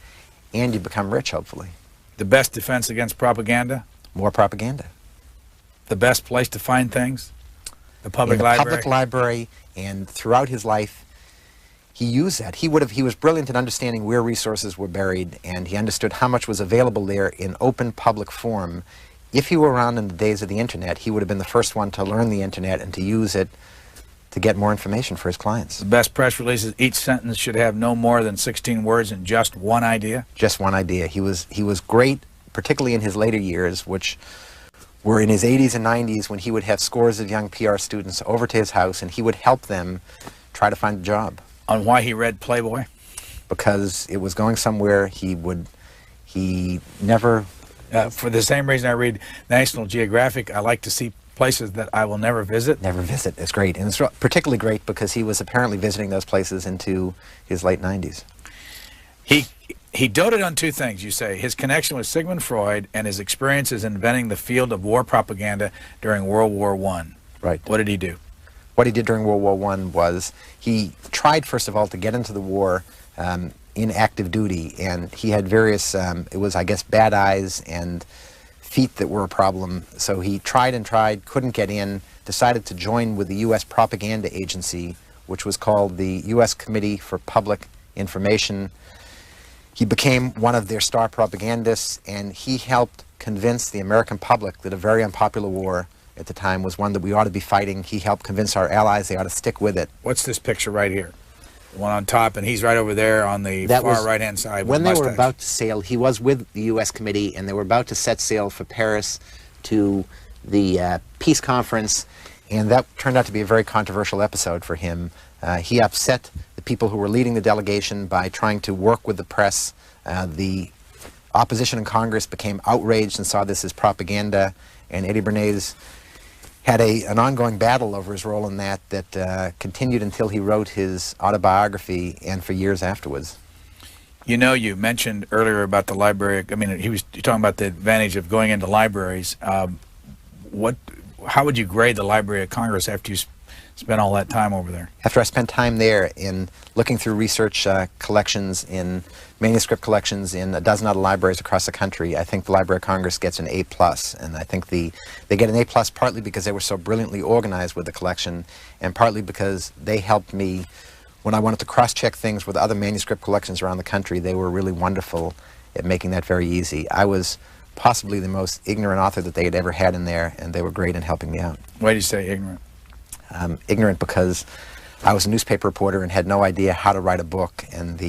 and you become rich, hopefully. The best defense against propaganda? More propaganda. The best place to find things? The public In the library? public library, and throughout his life, he used that. He was brilliant in understanding where resources were buried, and he understood how much was available there in open public form. If he were around in the days of the internet, he would have been the first one to learn the internet and to use it to get more information for his clients. The best press releases, each sentence should have no more than 16 words and just one idea? Just one idea. He was great, particularly in his later years, which were in his 80s and 90s when he would have scores of young PR students over to his house, and he would help them try to find a job. On why he read Playboy? Because it was going somewhere. He never... For the same reason I read National Geographic, I like to see places that I will never visit. Never visit. It's great. And it's particularly great because he was apparently visiting those places into his late 90s. He doted on two things, you say: his connection with Sigmund Freud and his experiences inventing the field of war propaganda during World War I. Right. What did he do? What he did during World War I was he tried, first of all, to get into the war in active duty, and he had various, it was, I guess, bad eyes and feet that were a problem. So he tried and tried, couldn't get in, decided to join with the U.S. propaganda agency, which was called the U.S. Committee for Public Information. He became one of their star propagandists, and he helped convince the American public that a very unpopular war at the time was one that we ought to be fighting. He helped convince our allies they ought to stick with it. What's this picture right here? The one on top, and he's right over there on the far right-hand side. When they were about to sail, he was with the U.S. Committee, and they were about to set sail for Paris to the peace conference, and that turned out to be a very controversial episode for him. He upset the people who were leading the delegation by trying to work with the press. The opposition in Congress became outraged and saw this as propaganda, and Eddie Bernays had an ongoing battle over his role in that continued until he wrote his autobiography and for years afterwards. You know, you mentioned earlier about the library. I mean, you're talking about the advantage of going into libraries. How would you grade the Library of Congress after you spent all that time over there? After I spent time there in looking through research collections, in manuscript collections in a dozen other libraries across the country, I think the Library of Congress gets an A+, and I think they get an A+ partly because they were so brilliantly organized with the collection, and partly because they helped me when I wanted to cross-check things with other manuscript collections around the country. They were really wonderful at making that very easy. I was possibly the most ignorant author that they had ever had in there, and they were great in helping me out. Why do you say ignorant? Ignorant because I was a newspaper reporter and had no idea how to write a book, and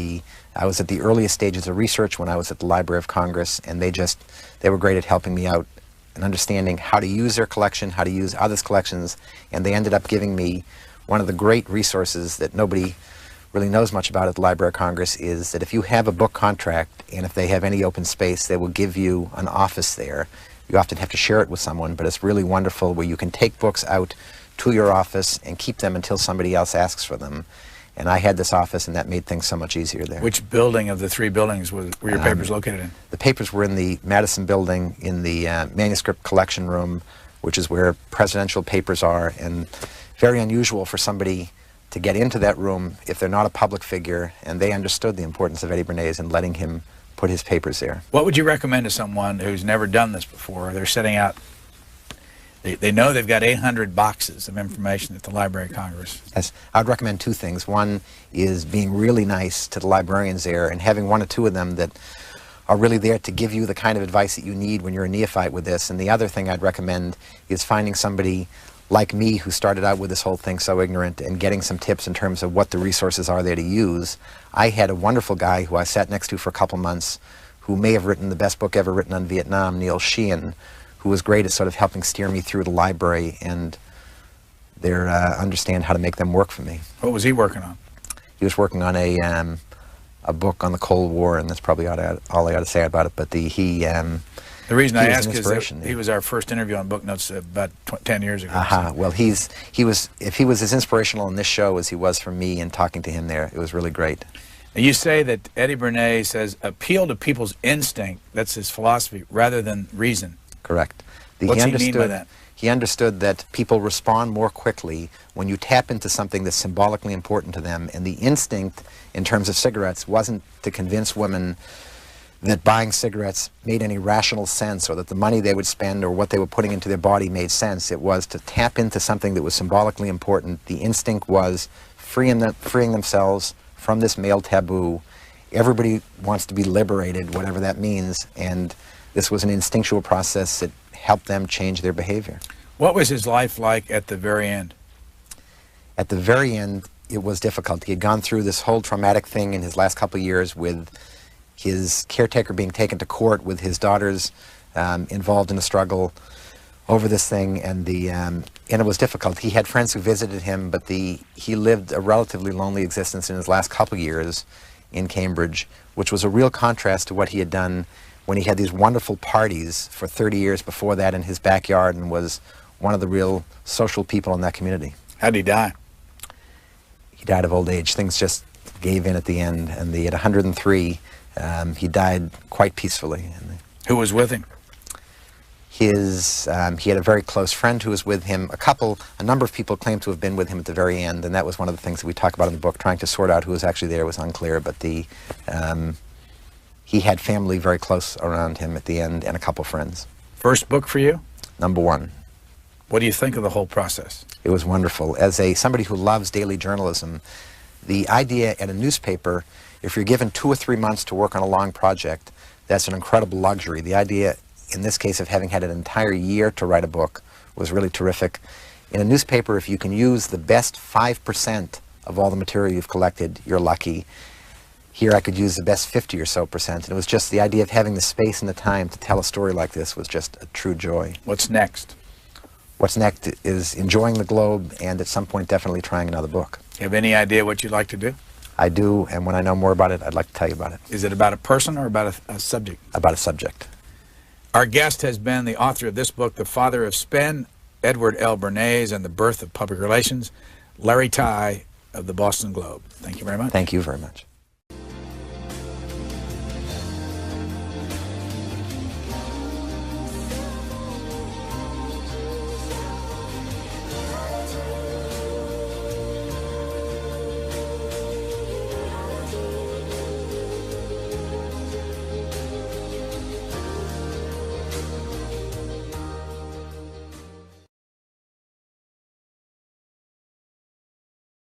I was at the earliest stages of research when I was at the Library of Congress, and they were great at helping me out and understanding how to use their collection, how to use others' collections, and they ended up giving me one of the great resources that nobody really knows much about at the Library of Congress, is that if you have a book contract and if they have any open space, they will give you an office there. You often have to share it with someone, but it's really wonderful where you can take books out to your office and keep them until somebody else asks for them. And I had this office, and that made things so much easier there. Which building of the three buildings were your papers located in? The papers were in the Madison building in the manuscript collection room, which is where presidential papers are, and very unusual for somebody to get into that room if they're not a public figure, and they understood the importance of Eddie Bernays and letting him put his papers there. What would you recommend to someone who's never done this before? They're setting out, they know they've got 800 boxes of information at the Library of Congress. Yes, I would recommend two things. One is being really nice to the librarians there and having one or two of them that are really there to give you the kind of advice that you need when you're a neophyte with this. And the other thing I'd recommend is finding somebody like me who started out with this whole thing so ignorant and getting some tips in terms of what the resources are there to use. I had a wonderful guy who I sat next to for a couple months who may have written the best book ever written on Vietnam, Neil Sheehan, who was great at sort of helping steer me through the library and understand how to make them work for me. What was he working on? He was working on a book on the Cold War, and that's probably all I got to say about it. But the reason I ask is that he was our first interview on Book Notes about 10 years ago. So. Well, if he was as inspirational in this show as he was for me in talking to him there, it was really great. And you say that Eddie Bernays says appeal to people's instinct, that's his philosophy, rather than reason. Correct. What's he mean by that? He understood that people respond more quickly when you tap into something that's symbolically important to them, and the instinct in terms of cigarettes wasn't to convince women that buying cigarettes made any rational sense, or that the money they would spend or what they were putting into their body made sense. It was to tap into something that was symbolically important. The instinct was freeing themselves from this male taboo. Everybody wants to be liberated, whatever that means, and this was an instinctual process that helped them change their behavior. What was his life like at the very end? At the very end, it was difficult. He had gone through this whole traumatic thing in his last couple of years with his caretaker being taken to court, with his daughters involved in a struggle, over this thing, and it was difficult. He had friends who visited him, but he lived a relatively lonely existence in his last couple years in Cambridge, which was a real contrast to what he had done when he had these wonderful parties for 30 years before that in his backyard, and was one of the real social people in that community. How did he die? He died of old age. Things just gave in at the end, and at 103, he died quite peacefully. Who was with him? He had a very close friend who was with him. A number of people claimed to have been with him at the very end, and that was one of the things that we talk about in the book. Trying to sort out who was actually there was unclear, but he had family very close around him at the end, and a couple friends. First book for you? Number one. What do you think of the whole process? It was wonderful. As somebody who loves daily journalism, the idea at a newspaper, if you're given 2 or 3 months to work on a long project, that's an incredible luxury. The idea, in this case, of having had an entire year to write a book was really terrific. In a newspaper, if you can use the best 5% of all the material you've collected, you're lucky. Here I could use the best 50 or so percent, and it was just the idea of having the space and the time to tell a story like this was just a true joy. What's next? What's next is enjoying the Globe, and at some point definitely trying another book. You have any idea what you'd like to do? I do, and when I know more about it, I'd like to tell you about it. Is it about a person or about a subject? About a subject. Our guest has been the author of this book, The Father of Spin, Edward L. Bernays and the Birth of Public Relations, Larry Tye of the Boston Globe. Thank you very much. Thank you very much.